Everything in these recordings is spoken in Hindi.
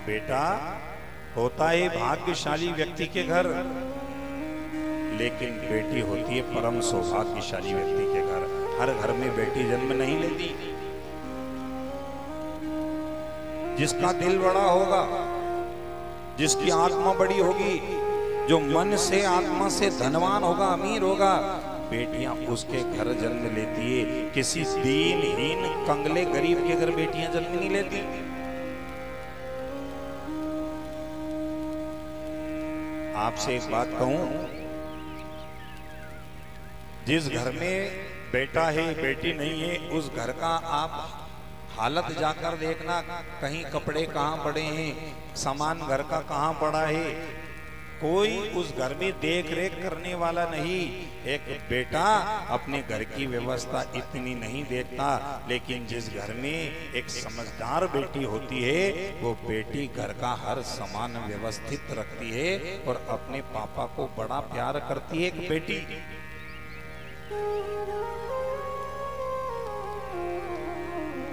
बेटा होता है भाग्यशाली व्यक्ति के घर, लेकिन बेटी होती है परम सौभाग्यशाली व्यक्ति के घर। हर घर में बेटी जन्म नहीं लेती। जिसका दिल बड़ा होगा, जिसकी आत्मा बड़ी होगी, जो मन से आत्मा से धनवान होगा, अमीर होगा, बेटियां उसके घर जन्म लेती है। किसी दीनहीन कंगले गरीब के घर बेटियां जन्म नहीं लेती। आपसे एक बात कहूं, जिस घर में बेटा है बेटी नहीं है, उस घर का आप हालत जाकर देखना, कहीं कपड़े कहाँ पड़े हैं, सामान घर का कहाँ पड़ा है, कोई उस घर में देख रेख करने वाला नहीं। एक बेटा अपने घर की व्यवस्था इतनी नहीं देखता, लेकिन जिस घर में एक समझदार बेटी होती है, वो बेटी घर का हर सामान व्यवस्थित रखती है और अपने पापा को बड़ा प्यार करती है। एक बेटी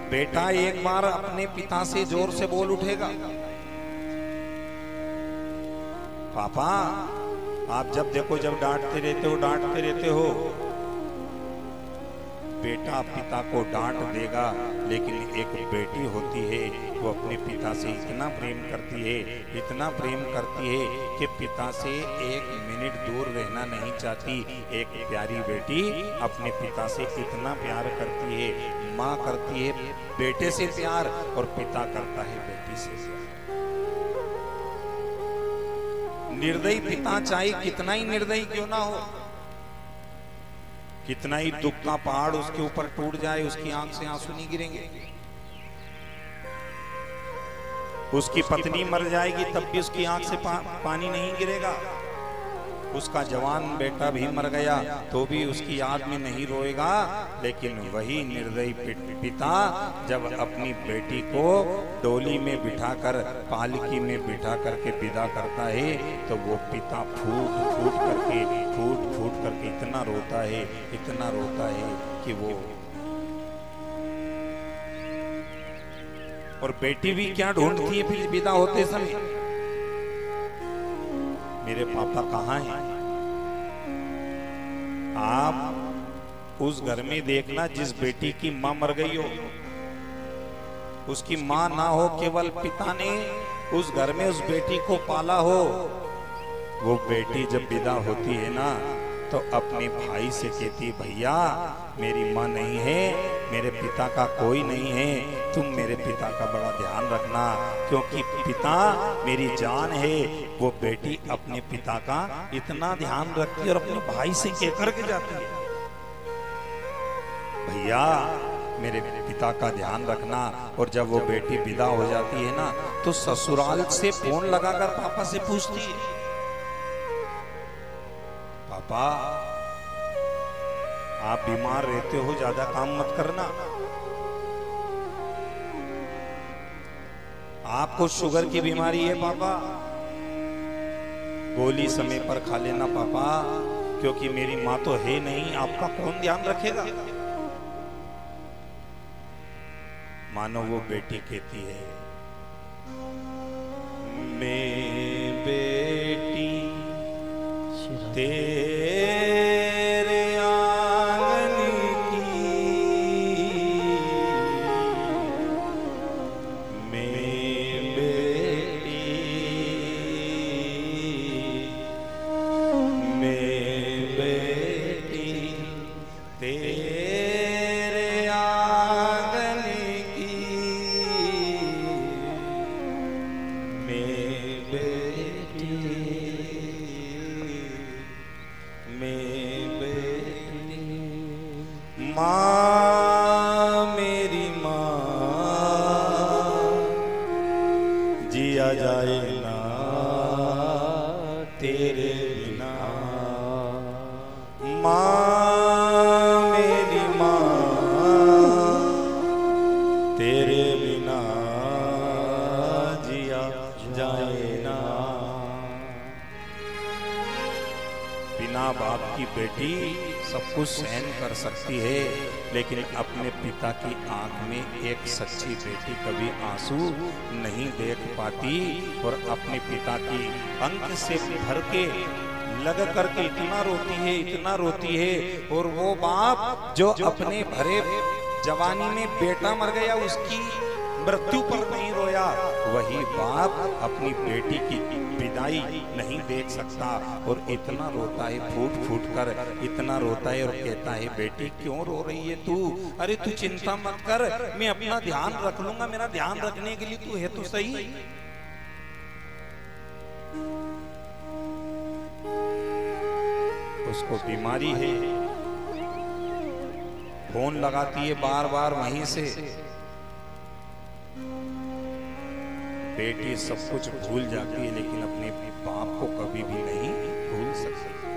बेटा एक बार अपने पिता से जोर से बोल उठेगा, पापा आप जब देखो जब डांटते रहते हो। बेटा पिता को डांट देगा, लेकिन एक बेटी होती है वो अपने पिता से इतना प्रेम करती है, इतना प्रेम करती है कि पिता से एक मिनट दूर रहना नहीं चाहती। एक प्यारी बेटी अपने पिता से इतना प्यार करती है। माँ करती है बेटे से प्यार और पिता करता है बेटी से प्यार। निर्दयी पिता चाहे कितना ही निर्दयी क्यों ना हो, कितना ही दुख का पहाड़ उसके ऊपर टूट जाए, उसकी आंख से आंसू नहीं गिरेंगे। उसकी पत्नी मर जाएगी तब भी उसकी आंख से पानी नहीं गिरेगा। उसका जवान बेटा भी मर गया तो भी उसकी याद में नहीं रोएगा। लेकिन वही निर्दयी पिता जब अपनी बेटी को डोली में बिठाकर, पालकी में बिठा करके विदा करता है, तो वो पिता फूट फूट करके इतना रोता है कि वो, और बेटी भी क्या ढूंढती है फिर विदा होते समय, मेरे पापा कहाँ हैं। आप उस घर में देखना जिस बेटी की मां मर गई हो, उसकी मां ना हो, केवल पिता ने उस घर में उस बेटी को पाला हो, वो बेटी जब विदा होती है ना, तो अपने भाई से कहती, भैया मेरी माँ नहीं है, मेरे पिता का कोई नहीं है, तुम मेरे पिता का बड़ा ध्यान रखना, क्योंकि पिता मेरी जान है। वो बेटी अपने पिता का इतना ध्यान रखती है और अपने भाई से कह करके जाती है, भैया मेरे पिता का ध्यान रखना। और जब वो बेटी विदा हो जाती है ना, तो ससुराल से फोन लगाकर पापा से पूछती है, पापा आप बीमार रहते हो, ज्यादा काम मत करना, आपको शुगर की बीमारी है पापा, गोली समय पर खा लेना पापा, क्योंकि मेरी माँ तो है नहीं, आपका कौन ध्यान रखेगा। मानो वो बेटी कहती है, मैं बेटी तेरे आंगन की, मैं बेटी तेरे आंगन की, मैं बेटी माँ मेरी माँ, जिया जाए ना तेरे बिना, माँ मेरी माँ, तेरे बिना जिया जाए ना। बिना बाप की बेटी सब कुछ सहन कर सकती है, लेकिन अपने पिता की आंख में एक सच्ची बेटी कभी आंसू नहीं देख पाती। और अपने पिता की अंक से भर के लग करके इतना रोती है, इतना रोती है। और वो बाप जो अपने भरे जवानी में बेटा मर गया उसकी मृत्यु पर नहीं रोया, वही बाप अपनी बेटी की विदाई नहीं देख सकता और इतना रोता है, फूट फूट कर इतना रोता है और कहता है, बेटी क्यों रो रही है तू? अरे तू चिंता मत कर, मैं अपना ध्यान रख लूंगा, मेरा ध्यान रखने के लिए तू है तो सही। उसको बीमारी है, फोन लगाती है बार बार वहीं से। बेटी सब कुछ भूल जाती है लेकिन अपने बाप को कभी भी नहीं भूल सकती।